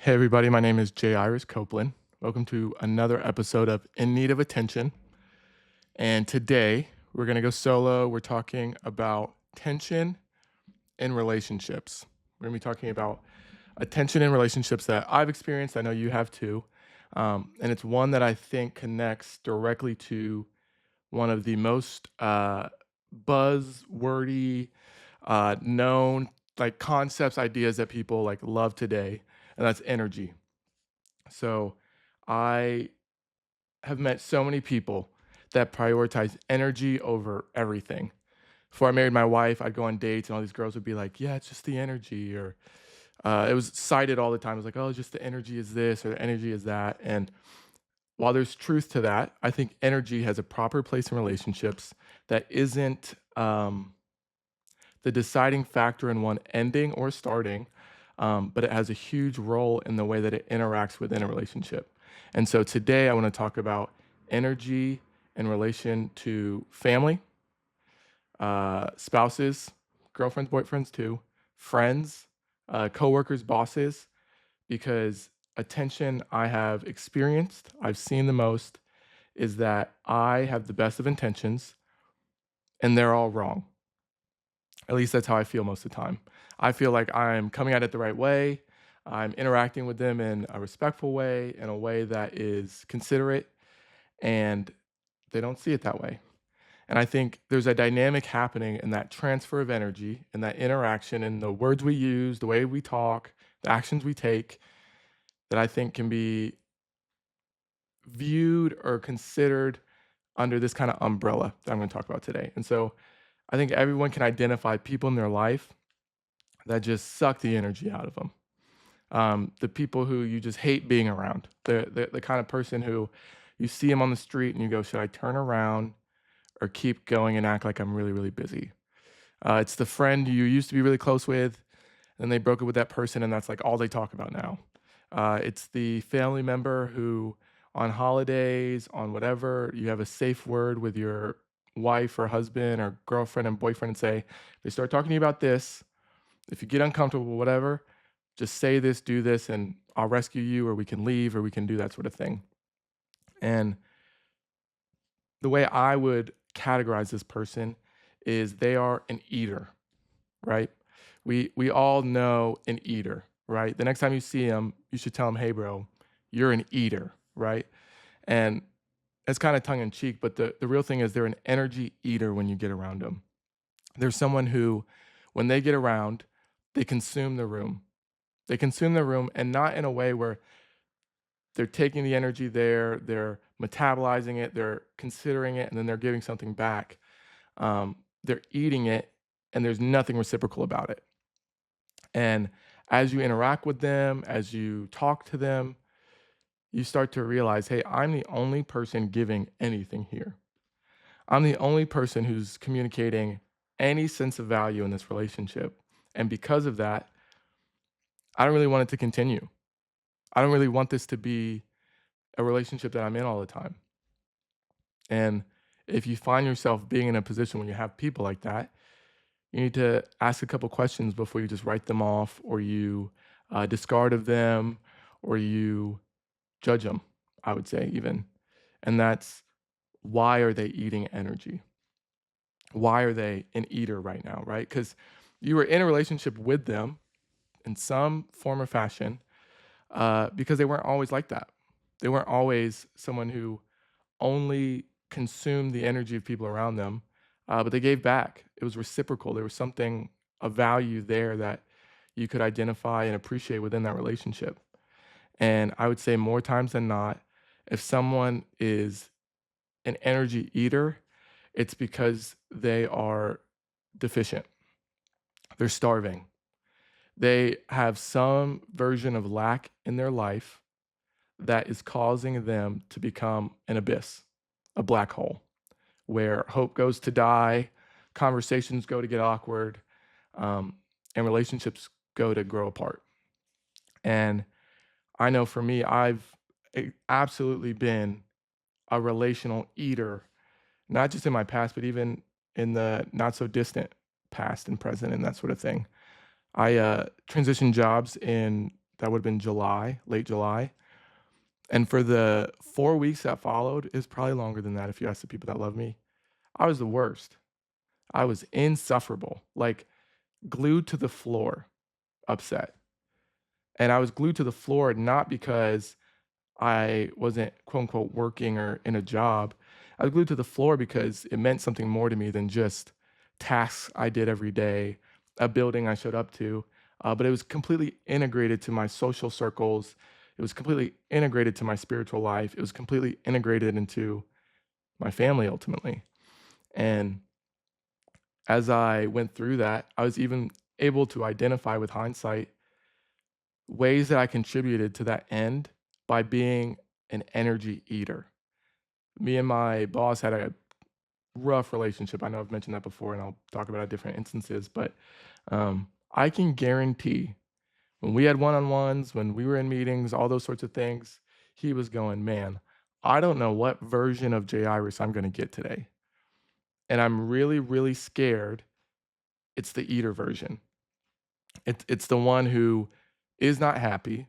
Hey everybody, my name is Jairus Copeland. Welcome to another episode of In Need of Attention. And today we're going to go solo. We're talking about tension in relationships. We're going to be talking about a tension in relationships that I've experienced. I know you have too. And it's one that I think connects directly to one of the most buzzwordy, known like concepts, ideas that people like love today, and that's energy. So I have met so many people that prioritize energy over everything. Before I married my wife, I'd go on dates and all these girls would be like, yeah, it's just the energy. Or it was cited all the time. It was like, oh, just the energy is this or the energy is that. And while there's truth to that, I think energy has a proper place in relationships that isn't the deciding factor in one ending or starting, but it has a huge role in the way that it interacts within a relationship. And so today I want to talk about energy in relation to family, spouses, girlfriends, boyfriends too, friends, coworkers, bosses, because attention I have experienced, I've seen the most, is that I have the best of intentions and they're all wrong. At least that's how I feel most of the time. I feel like I'm coming at it the right way. I'm interacting with them in a respectful way, in a way that is considerate, and they don't see it that way. And I think there's a dynamic happening in that transfer of energy, in that interaction, in the words we use, the way we talk, the actions we take, that I think can be viewed or considered under this kind of umbrella that I'm going to talk about today. And so I think everyone can identify people in their life that just suck the energy out of them. The people who you just hate being around, the kind of person who you see him on the street and you go, should I turn around or keep going and act like I'm really, really busy? It's the friend you used to be really close with, and they broke up with that person, and that's like all they talk about now. It's the family member who, on holidays, on whatever, you have a safe word with your wife or husband or girlfriend and boyfriend and say, they start talking to you about this. If you get uncomfortable, whatever, just say this, do this, and I'll rescue you, or we can leave, or we can do that sort of thing. And the way I would categorize this person is they are an eater, right? We all know an eater, right? The next time you see him, you should tell him, "Hey, bro, you're an eater," right? And it's kind of tongue in cheek, but the real thing is they're an energy eater when you get around them. There's someone who, when they get around, they consume the room. They consume the room, and not in a way where they're taking the energy there, they're metabolizing it, they're considering it, and then they're giving something back. They're eating it, and there's nothing reciprocal about it. And as you interact with them, as you talk to them, you start to realize, hey, I'm the only person giving anything here. I'm the only person who's communicating any sense of value in this relationship. And because of that, I don't really want it to continue. I don't really want this to be a relationship that I'm in all the time. And if you find yourself being in a position when you have people like that, you need to ask a couple questions before you just write them off or you discard of them or you judge them, I would say, even. And that's, why are they eating energy? Why are they an eater right now, right? Because you were in a relationship with them in some form or fashion because they weren't always like that. They weren't always someone who only consumed the energy of people around them, but they gave back. It was reciprocal. There was something of value there that you could identify and appreciate within that relationship. And I would say more times than not, if someone is an energy eater, it's because they are deficient. They're starving. They have some version of lack in their life that is causing them to become an abyss, a black hole, where hope goes to die, conversations go to get awkward, and relationships go to grow apart. And I know for me, I've absolutely been a relational eater, not just in my past, but even in the not so distant past and present and that sort of thing. I transitioned jobs in That would have been July, late July. And for the 4 weeks that followed, it's probably longer than that if you ask the people that love me, I was the worst. I was insufferable, like glued to the floor, upset. And I was glued to the floor not because I wasn't quote unquote working or in a job. I was glued to the floor because it meant something more to me than just tasks I did every day, a building I showed up to. But it was completely integrated to my social circles. It was completely integrated to my spiritual life. It was completely integrated into my family ultimately. And as I went through that, I was even able to identify with hindsight ways that I contributed to that end by being an energy eater. Me and my boss had a rough relationship. I know I've mentioned that before, and I'll talk about it different instances, but I can guarantee when we had one on ones, when we were in meetings, all those sorts of things, he was going, man, I don't know what version of Jairus I'm going to get today. And I'm really, really scared it's the eater version. It's the one who is not happy.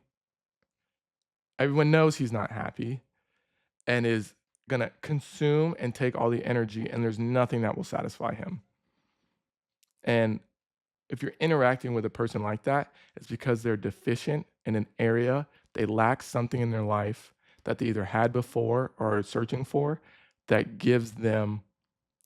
Everyone knows he's not happy and is gonna consume and take all the energy, and there's nothing that will satisfy him. And if you're interacting with a person like that, it's because they're deficient in an area. They lack something in their life that they either had before or are searching for that gives them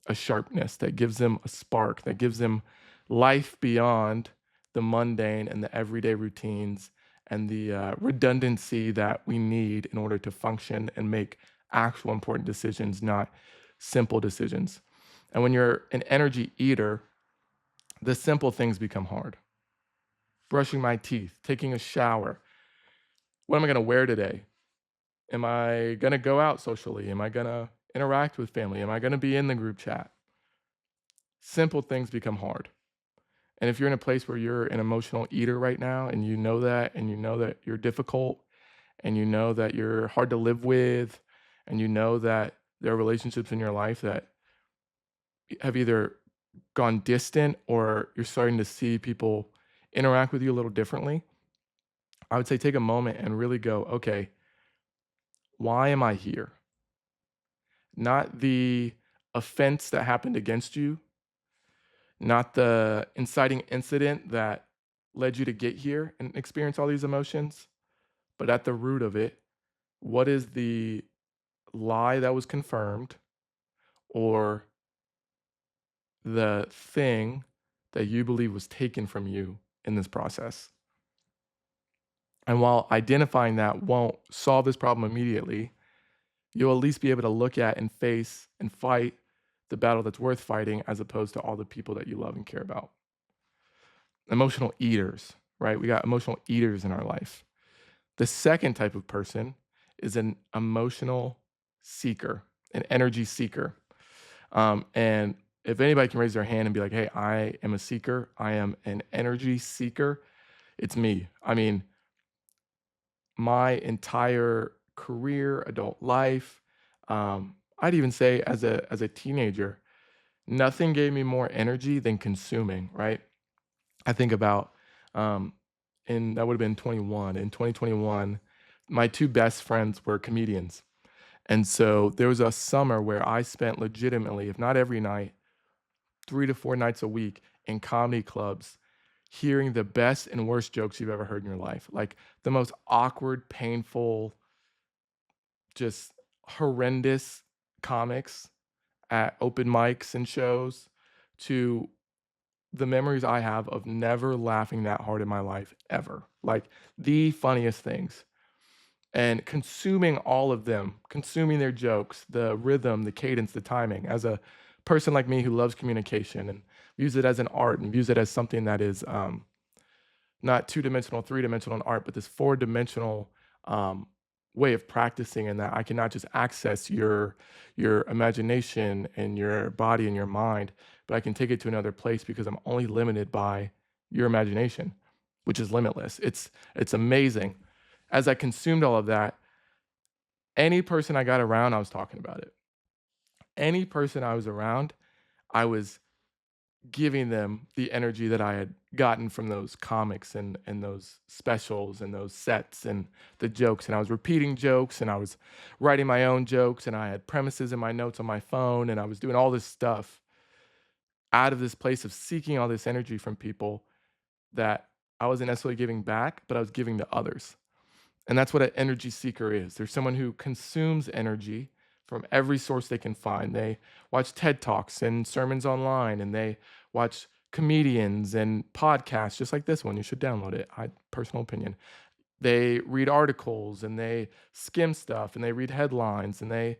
a sharpness, that gives them a spark, that gives them life beyond the mundane and the everyday routines and the redundancy that we need in order to function and make actual important decisions, not simple decisions. And when you're an energy eater, the simple things become hard. Brushing my teeth, taking a shower. What am I going to wear today? Am I going to go out socially? Am I going to interact with family? Am I going to be in the group chat? Simple things become hard. And if you're in a place where you're an emotional eater right now and you know that, and you know that you're difficult, and you know that you're hard to live with, and you know that there are relationships in your life that have either gone distant or you're starting to see people interact with you a little differently, I would say take a moment and really go, okay, why am I here? Not the offense that happened against you, not the inciting incident that led you to get here and experience all these emotions, but at the root of it, what is the lie that was confirmed or the thing that you believe was taken from you in this process? And while identifying that won't solve this problem immediately, you'll at least be able to look at and face and fight the battle that's worth fighting as opposed to all the people that you love and care about. Emotional eaters, right? We got emotional eaters in our life. The second type of person is an emotional seeker, an energy seeker. And if anybody can raise their hand and be like, hey, I am a seeker, I am an energy seeker, it's me. I mean, my entire career, adult life, I'd even say as a teenager, nothing gave me more energy than consuming, right? I think about um, in that would have been 21. In 2021, my two best friends were comedians. And so there was a summer where I spent legitimately, if not every night, 3 to 4 nights a week in comedy clubs, hearing the best and worst jokes you've ever heard in your life. Like the most awkward, painful, just horrendous comics at open mics and shows to the memories I have of never laughing that hard in my life ever. Like the funniest things. And consuming all of them, consuming their jokes, the rhythm, the cadence, the timing. As a person like me who loves communication and views it as an art and views it as something that is not two-dimensional, three-dimensional in art, but this four-dimensional um, way of practicing, and that I cannot just access your imagination and your body and your mind, but I can take it to another place because I'm only limited by your imagination, which is limitless. It's amazing. As I consumed all of that, any person I got around, I was talking about it. Any person I was around, I was giving them the energy that I had gotten from those comics and those specials and those sets and the jokes. And I was repeating jokes and I was writing my own jokes and I had premises in my notes on my phone and I was doing all this stuff out of this place of seeking all this energy from people that I wasn't necessarily giving back, but I was giving to others. And that's what an energy seeker is. They're someone who consumes energy from every source they can find. They watch TED Talks and sermons online, and they watch comedians and podcasts just like this one. You should download it. I personal opinion. They read articles and they skim stuff and they read headlines and they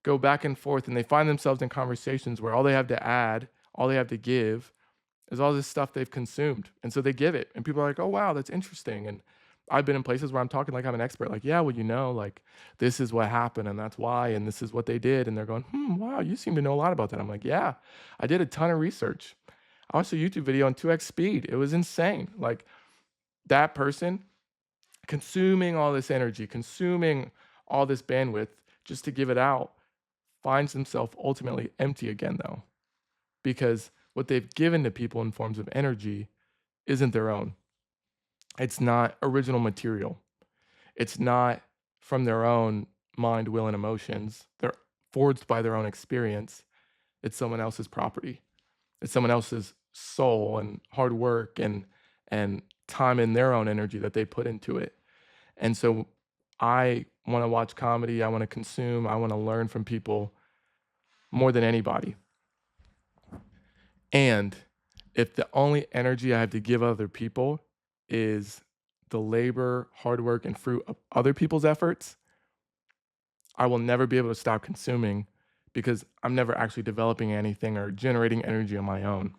go back and forth and they find themselves in conversations where all they have to add, all they have to give is all this stuff they've consumed. And so they give it. And people are like, oh, wow, that's interesting. And I've been in places where I'm talking like I'm an expert, like, yeah, well, like this is what happened and that's why, and this is what they did. And they're going, wow, you seem to know a lot about that. I'm like, yeah, I did a ton of research. I watched a YouTube video on 2x speed. It was insane. Like that person consuming all this energy, consuming all this bandwidth just to give it out, finds themselves ultimately empty again, though, because what they've given to people in forms of energy isn't their own. It's not original material. It's not from their own mind, will, and emotions. They're forged by their own experience. It's someone else's property. It's someone else's soul and hard work and time and their own energy that they put into it. And so I want to watch comedy, I want to consume, I want to learn from people more than anybody. And if the only energy I have to give other people is the labor, hard work, and fruit of other people's efforts, I will never be able to stop consuming because I'm never actually developing anything or generating energy on my own.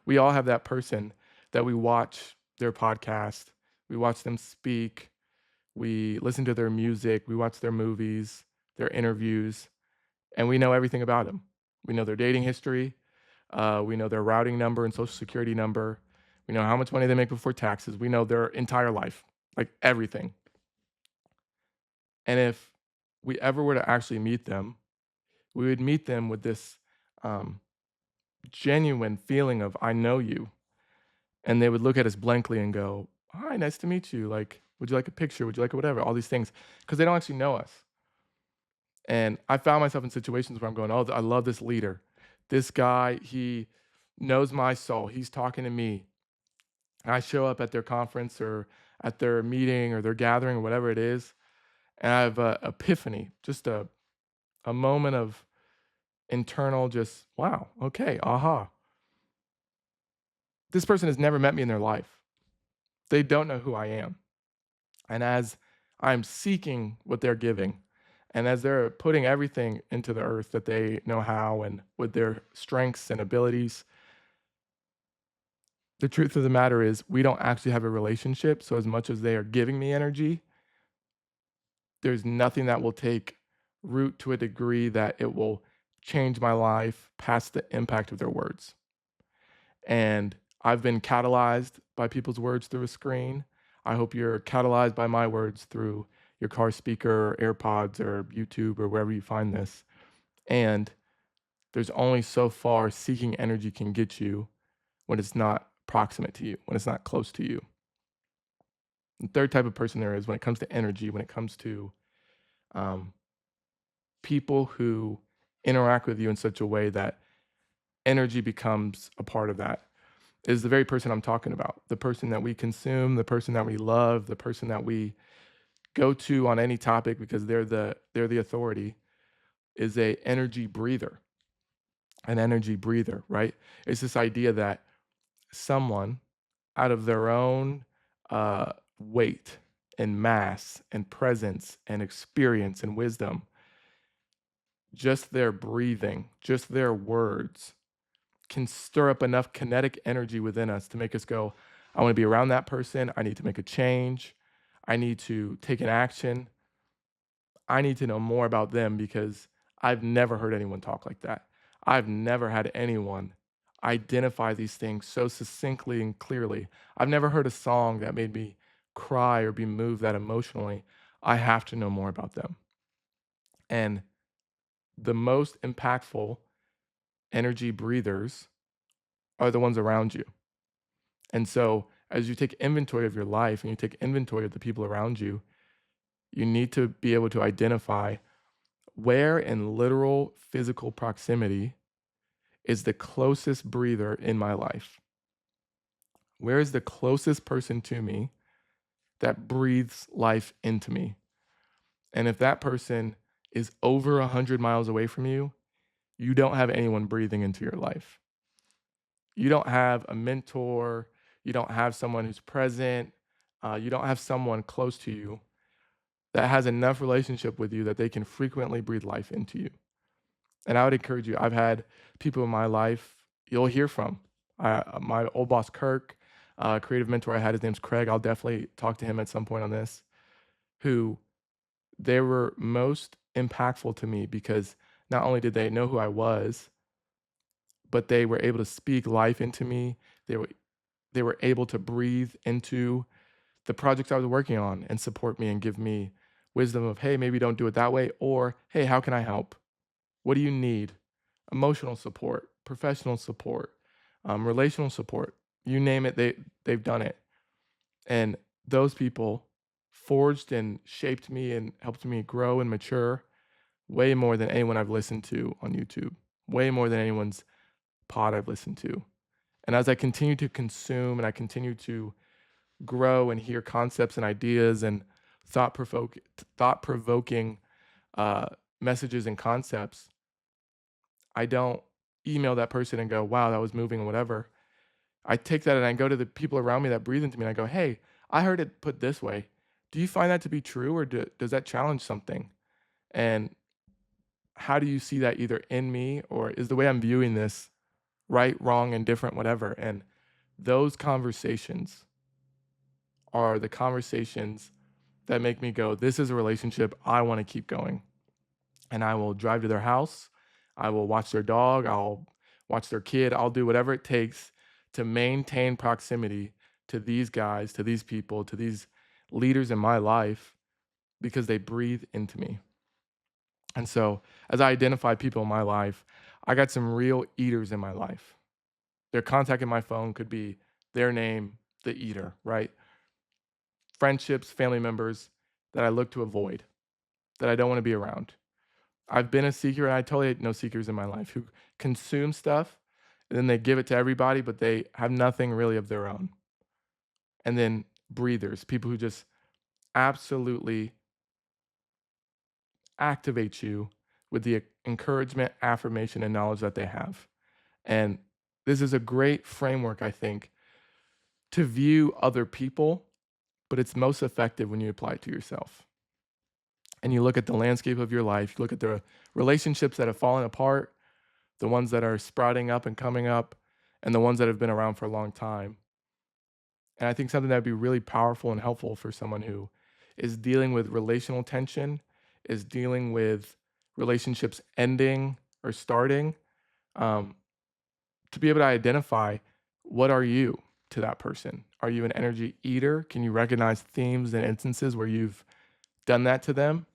We all have that person that we watch their podcast, we watch them speak, we listen to their music, we watch their movies, their interviews, and we know everything about them. We know their dating history, we know their routing number and social security number. We know how much money they make before taxes. We know their entire life, like everything. And if we ever were to actually meet them, we would meet them with this um, genuine feeling of, I know you. And they would look at us blankly and go, hi, nice to meet you. Like, would you like a picture? Would you like a whatever? All these things. Because they don't actually know us. And I found myself in situations where I'm going, oh, I love this leader. This guy, he knows my soul. He's talking to me. And I show up at their conference or at their meeting or their gathering or whatever it is. And I have a epiphany, just a moment of internal, just, wow, okay, aha. This person has never met me in their life. They don't know who I am. And as I'm seeking what they're giving, and as they're putting everything into the earth that they know how and with their strengths and abilities, the truth of the matter is we don't actually have a relationship. So as much as they are giving me energy, there's nothing that will take root to a degree that it will change my life past the impact of their words. And I've been catalyzed by people's words through a screen. I hope you're catalyzed by my words through your car speaker, or AirPods, or YouTube, or wherever you find this. And there's only so far seeking energy can get you when it's not proximate to you, when it's not close to you. The third type of person there is when it comes to energy, when it comes to um, people who interact with you in such a way that energy becomes a part of that, is the very person I'm talking about. The person that we consume, the person that we love, the person that we go to on any topic because they're the authority, is a energy breather. An energy breather, right? It's this idea that someone out of their own weight and mass and presence and experience and wisdom, just their breathing, just their words can stir up enough kinetic energy within us to make us go, I want to be around that person. I need to make a change. I need to take an action. I need to know more about them because I've never heard anyone talk like that. I've never had anyone identify these things so succinctly and clearly. I've never heard a song that made me cry or be moved that emotionally. I have to know more about them. And the most impactful energy breathers are the ones around you. And so, as you take inventory of your life and you take inventory of the people around you, you need to be able to identify where in literal physical proximity is the closest breather in my life. Where is the closest person to me that breathes life into me? And if that person is over 100 miles away from you, you don't have anyone breathing into your life. You don't have a mentor, you don't have someone who's present, you don't have someone close to you that has enough relationship with you that they can frequently breathe life into you. And I would encourage you, I've had people in my life you'll hear from. My old boss, Kirk, creative mentor I had, his name's Craig. I'll definitely talk to him at some point on this, who they were most impactful to me because not only did they know who I was, but they were able to speak life into me. They were they were able to breathe into the projects I was working on and support me and give me wisdom of, hey, maybe don't do it that way, or hey, how can I help? What do you need? Emotional support, professional support, relational support. You name it, they've done it. And those people forged and shaped me and helped me grow and mature way more than anyone I've listened to on YouTube, way more than anyone's pod I've listened to. And as I continue to consume and I continue to grow and hear concepts and ideas and thought provoke thought provoking uh, messages and concepts, I don't email that person and go, "Wow, that was moving," or whatever. I take that and I go to the people around me that breathe into me and I go, "Hey, I heard it put this way. Do you find that to be true, or does that challenge something? And how do you see that either in me, or is the way I'm viewing this right, wrong, indifferent, whatever?" And those conversations are the conversations that make me go, "This is a relationship I want to keep going." And I will drive to their house. I will watch their dog. I'll watch their kid. I'll do whatever it takes to maintain proximity to these guys, to these people, to these leaders in my life because they breathe into me. And so, as I identify people in my life, I got some real eaters in my life. Their contact in my phone could be their name, the eater, right? Friendships, family members that I look to avoid, that I don't want to be around. I've been a seeker, and I totally know seekers in my life who consume stuff and then they give it to everybody, but they have nothing really of their own. And then breathers, people who just absolutely activate you with the encouragement, affirmation, and knowledge that they have. And this is a great framework, I think, to view other people, but it's most effective when you apply it to yourself. And you look at the landscape of your life, you look at the relationships that have fallen apart, the ones that are sprouting up and coming up, and the ones that have been around for a long time. And I think something that would be really powerful and helpful for someone who is dealing with relational tension, is dealing with relationships ending or starting, um, to be able to identify what are you to that person? Are you an energy eater? Can you recognize themes and instances where you've done that to them?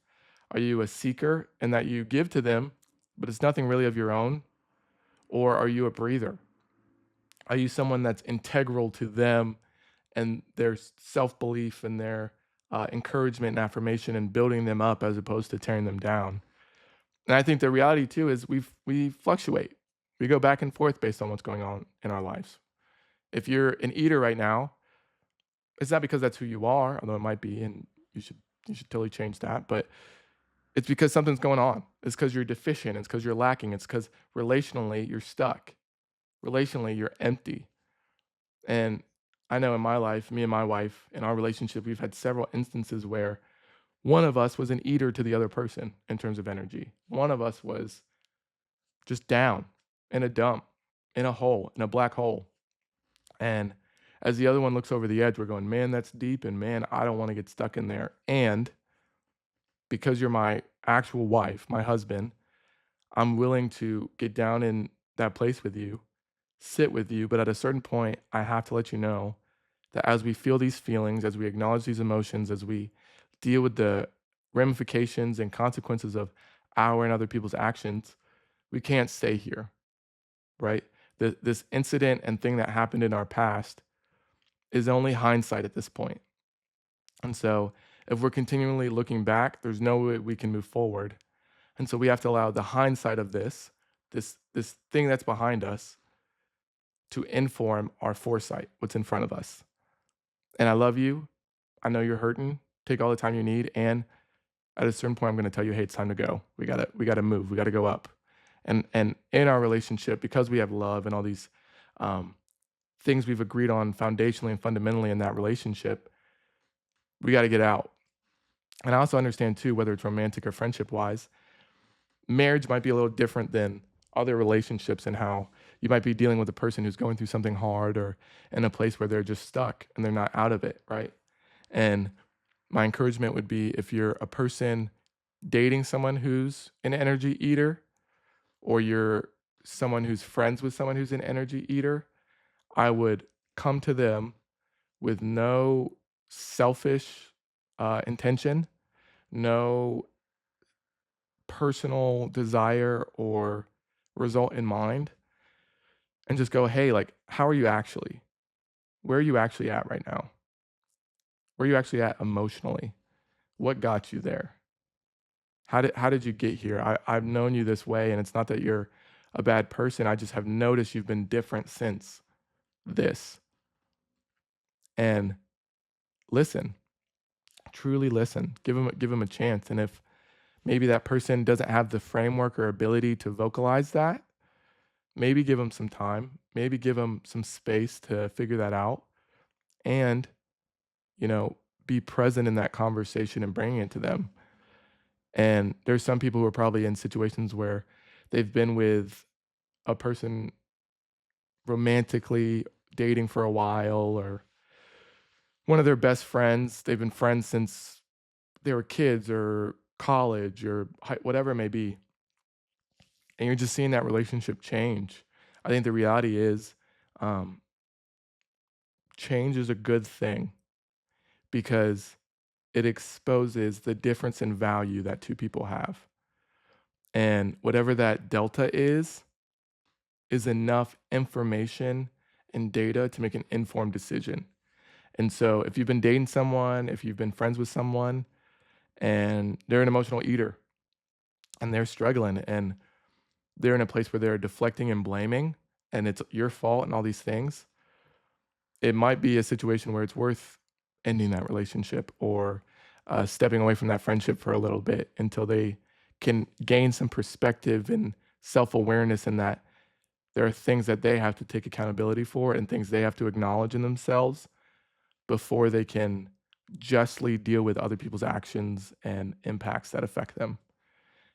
Are you a seeker and that you give to them, but it's nothing really of your own? Or are you a breather? Are you someone that's integral to them and their self belief and their encouragement and affirmation and building them up as opposed to tearing them down? And I think the reality too is we fluctuate. We go back and forth based on what's going on in our lives. If you're an eater right now, it's not because that's who you are, although it might be, and you should totally change that. But it's because something's going on. It's because you're deficient. It's because you're lacking. It's because relationally you're stuck. Relationally you're empty. And I know in my life, me and my wife, in our relationship, we've had several instances where one of us was an eater to the other person in terms of energy. One of us was just down in a dump, in a hole, in a black hole. And as the other one looks over the edge, we're going, man, that's deep. And man, I don't want to get stuck in there. And because you're my actual wife, my husband, I'm willing to get down in that place with you, sit with you. But at a certain point, I have to let you know that as we feel these feelings, as we acknowledge these emotions, as we deal with the ramifications and consequences of our and other people's actions, we can't stay here, right? This incident and thing that happened in our past is only hindsight at this point. And so if we're continually looking back, there's no way we can move forward. And so we have to allow the hindsight of this thing that's behind us to inform our foresight, what's in front of us. And I love you. I know you're hurting. Take all the time you need. And at a certain point, I'm going to tell you, hey, it's time to go. We gotta move. We gotta go up. And in our relationship, because we have love and all these um, things we've agreed on foundationally and fundamentally in that relationship, we got to get out. And I also understand too, whether it's romantic or friendship wise, marriage might be a little different than other relationships, and how you might be dealing with a person who's going through something hard or in a place where they're just stuck and they're not out of it, right? And my encouragement would be, if you're a person dating someone who's an energy eater, or you're someone who's friends with someone who's an energy eater, I would come to them with no selfish intention, no personal desire or result in mind, and just go, hey, like, how are you actually? Where are you actually at right now? Where are you actually at emotionally? What got you there? How did you get here? I've known you this way, and it's not that you're a bad person. I just have noticed you've been different since this. And listen, truly listen. Give them a chance. And if maybe that person doesn't have the framework or ability to vocalize that, maybe give them some time. Maybe give them some space to figure that out. And, you know, be present in that conversation and bringing it to them. And there's some people who are probably in situations where they've been with a person romantically dating for a while, or one of their best friends. They've been friends since they were kids or college or whatever it may be. And you're just seeing that relationship change. I think the reality is, um, change is a good thing, because it exposes the difference in value that two people have. And whatever that delta is enough information and data to make an informed decision. And so if you've been dating someone, if you've been friends with someone, and they're an emotional eater and they're struggling, and they're in a place where they're deflecting and blaming, and it's your fault and all these things, it might be a situation where it's worth ending that relationship, or stepping away from that friendship for a little bit until they can gain some perspective and self awareness, in that there are things that they have to take accountability for and things they have to acknowledge in themselves before they can justly deal with other people's actions and impacts that affect them.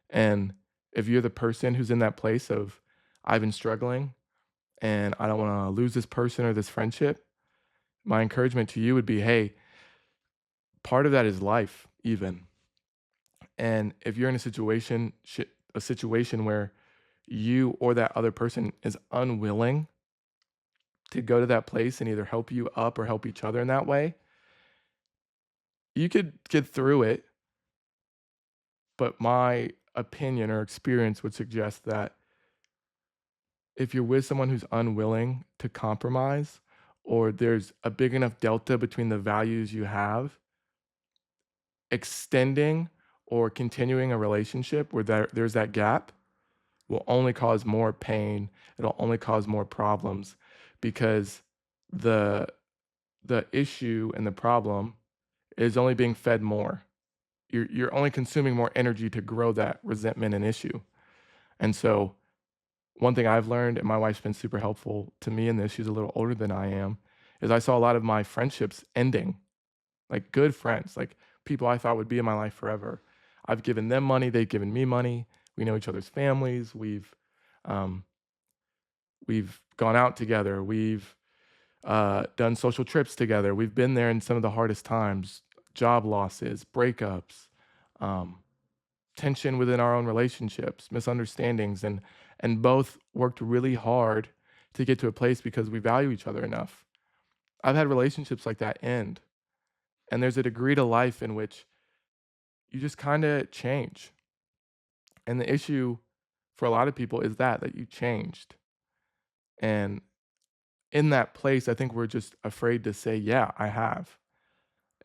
And if you're the person who's in that place of, I've been struggling and I don't want to lose this person or this friendship, my encouragement to you would be, hey, part of that is life, even. And if you're in a situation where you or that other person is unwilling to go to that place and either help you up or help each other in that way, you could get through it. But my opinion or experience would suggest that if you're with someone who's unwilling to compromise, or there's a big enough delta between the values you have, extending or continuing a relationship where there's that gap will only cause more pain. It'll only cause more problems, because the the issue and the problem is only being fed more. You're only consuming more energy to grow that resentment and issue. And so one thing I've learned, and my wife's been super helpful to me in this, she's a little older than I am, is I saw a lot of my friendships ending, like good friends, like people I thought would be in my life forever. I've given them money, they've given me money. We know each other's families. Um, we've gone out together. We've done social trips together. We've been there in some of the hardest times, job losses, breakups, um, tension within our own relationships, misunderstandings, and both worked really hard to get to a place because we value each other enough. I've had relationships like that end, and there's a degree to life in which you just kind of change. And the issue for a lot of people is that you changed. And in that place, I think we're just afraid to say, yeah, I have.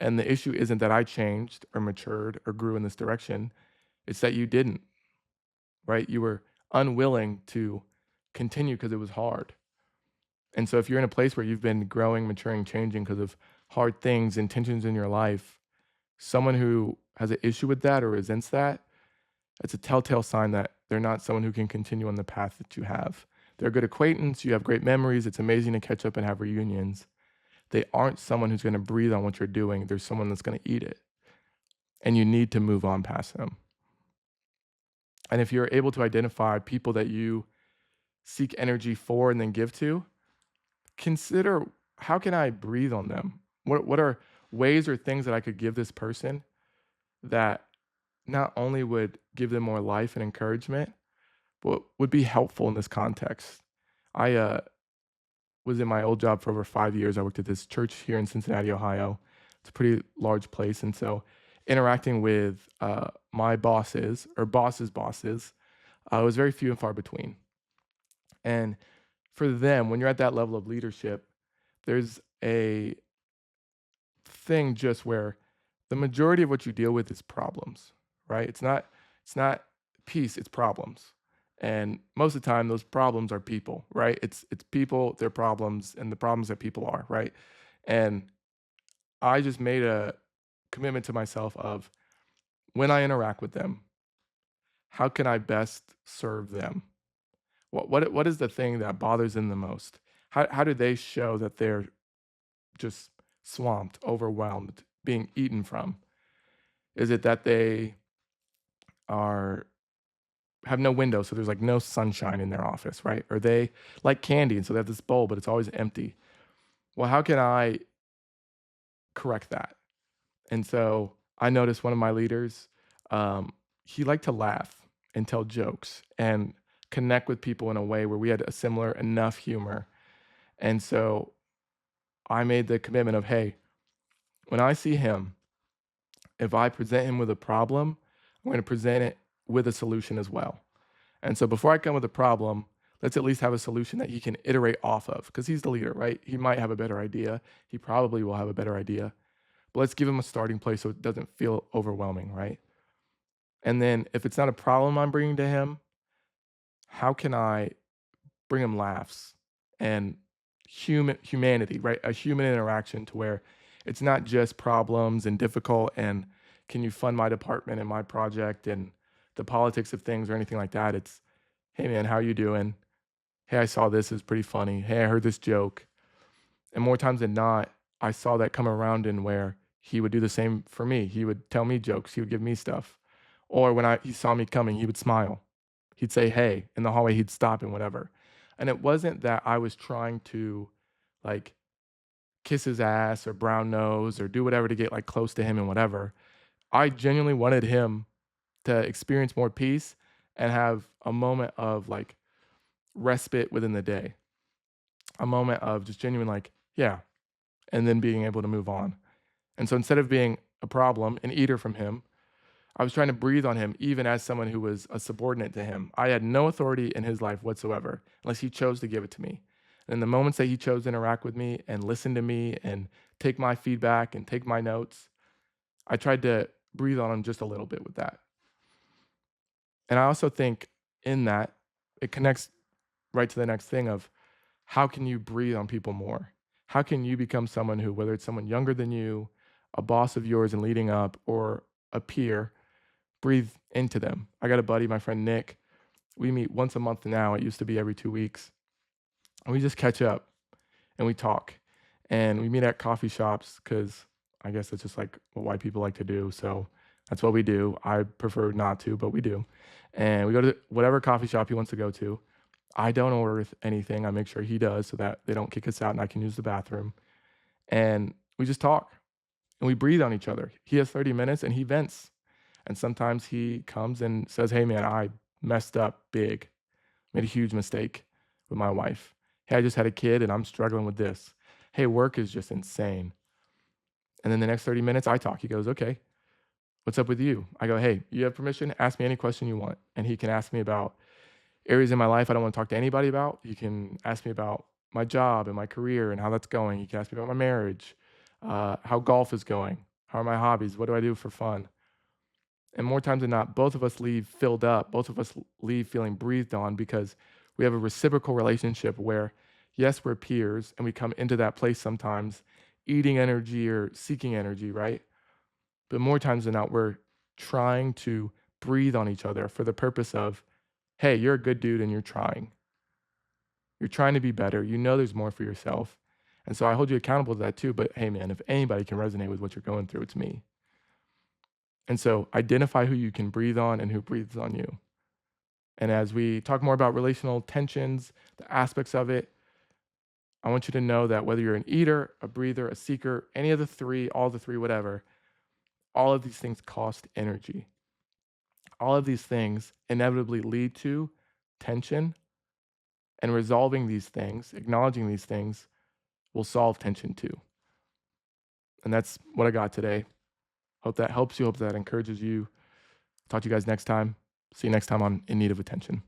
And the issue isn't that I changed or matured or grew in this direction. It's that you didn't, right? You were unwilling to continue because it was hard. And so if you're in a place where you've been growing, maturing, changing because of hard things, intentions in your life, someone who has an issue with that or resents that, it's a telltale sign that they're not someone who can continue on the path that you have. They're a good acquaintance, you have great memories, it's amazing to catch up and have reunions. They aren't someone who's gonna breathe on what you're doing, there's someone that's gonna eat it, and you need to move on past them. And if you're able to identify people that you seek energy for and then give to, consider, how can I breathe on them? What are ways or things that I could give this person that not only would give them more life and encouragement, but would be helpful in this context? I was in my old job for over 5 years. I worked at this church here in Cincinnati, Ohio. It's a pretty large place, and so interacting with my bosses or bosses' bosses was very few and far between. And for them, when you're at that level of leadership, there's a thing just where the majority of what you deal with is problems, right? It's not peace, it's problems. And most of the time those problems are people, right? It's people, their problems, and the problems that people are, right? And I just made a commitment to myself of, when I interact with them, how can I best serve them? What is the thing that bothers them the most? How do they show that they're just swamped, overwhelmed, being eaten from? Is it that they are have no window, so there's like no sunshine in their office, right? Or they like candy, and so they have this bowl, but it's always empty. Well, how can I correct that? And so I noticed one of my leaders, he liked to laugh and tell jokes and connect with people in a way where we had a similar enough humor. And so I made the commitment of, hey, when I see him, if I present him with a problem, I'm going to present it with a solution as well. And so before I come with a problem, let's at least have a solution that he can iterate off of, because he's the leader, right? He might have a better idea. He probably will have a better idea. But let's give him a starting place so it doesn't feel overwhelming, right? And then if it's not a problem I'm bringing to him, how can I bring him laughs and humanity, right? A human interaction to where it's not just problems and difficult and can you fund my department and my project and the politics of things or anything like that. It's, hey man, how you doing? Hey, I saw this, it's pretty funny. Hey, I heard this joke. And more times than not, I saw that come around in where he would do the same for me. He would tell me jokes, he would give me stuff. Or when he saw me coming, he would smile. He'd say, "Hey," in the hallway, he'd stop and whatever. And it wasn't that I was trying to like kiss his ass or brown nose or do whatever to get like close to him and whatever. I genuinely wanted him to experience more peace and have a moment of like respite within the day, a moment of just genuine like, yeah, and then being able to move on. And so instead of being a problem, an eater from him, I was trying to breathe on him even as someone who was a subordinate to him. I had no authority in his life whatsoever unless he chose to give it to me. And in the moments that he chose to interact with me and listen to me and take my feedback and take my notes, I tried to breathe on him just a little bit with that. And I also think in that, it connects right to the next thing of, how can you breathe on people more? How can you become someone who, whether it's someone younger than you, a boss of yours and leading up, or a peer, breathe into them? I got a buddy, my friend Nick. We meet once a month now. It used to be every 2 weeks. And we just catch up and we talk. And we meet at coffee shops because I guess it's just like what white people like to do. So that's what we do. I prefer not to, but we do. And we go to whatever coffee shop he wants to go to. I don't order anything. I make sure he does so that they don't kick us out and I can use the bathroom. And we just talk and we breathe on each other. He has 30 minutes and he vents. And sometimes he comes and says, "Hey man, I messed up big, made a huge mistake with my wife. Hey, I just had a kid and I'm struggling with this. Hey, work is just insane." And then the next 30 minutes I talk. He goes, "Okay, what's up with you?" I go, "Hey, you have permission? Ask me any question you want." And he can ask me about Areas in my life I don't want to talk to anybody about, you can ask me about my job and my career and how that's going. You can ask me about my marriage, how golf is going, how are my hobbies, what do I do for fun? And more times than not, both of us leave filled up. Both of us leave feeling breathed on because we have a reciprocal relationship where, yes, we're peers and we come into that place sometimes eating energy or seeking energy, right? But more times than not, we're trying to breathe on each other for the purpose of, hey, you're a good dude and you're trying. You're trying to be better. You know there's more for yourself. And so I hold you accountable to that too. But hey, man, if anybody can resonate with what you're going through, it's me. And so identify who you can breathe on and who breathes on you. And as we talk more about relational tensions, the aspects of it, I want you to know that whether you're an eater, a breather, a seeker, any of the three, all the three, whatever, all of these things cost energy. All of these things inevitably lead to tension, and resolving these things, acknowledging these things, will solve tension too. And that's what I got today. Hope that helps you. Hope that encourages you. Talk to you guys next time. See you next time on In Need of Attention.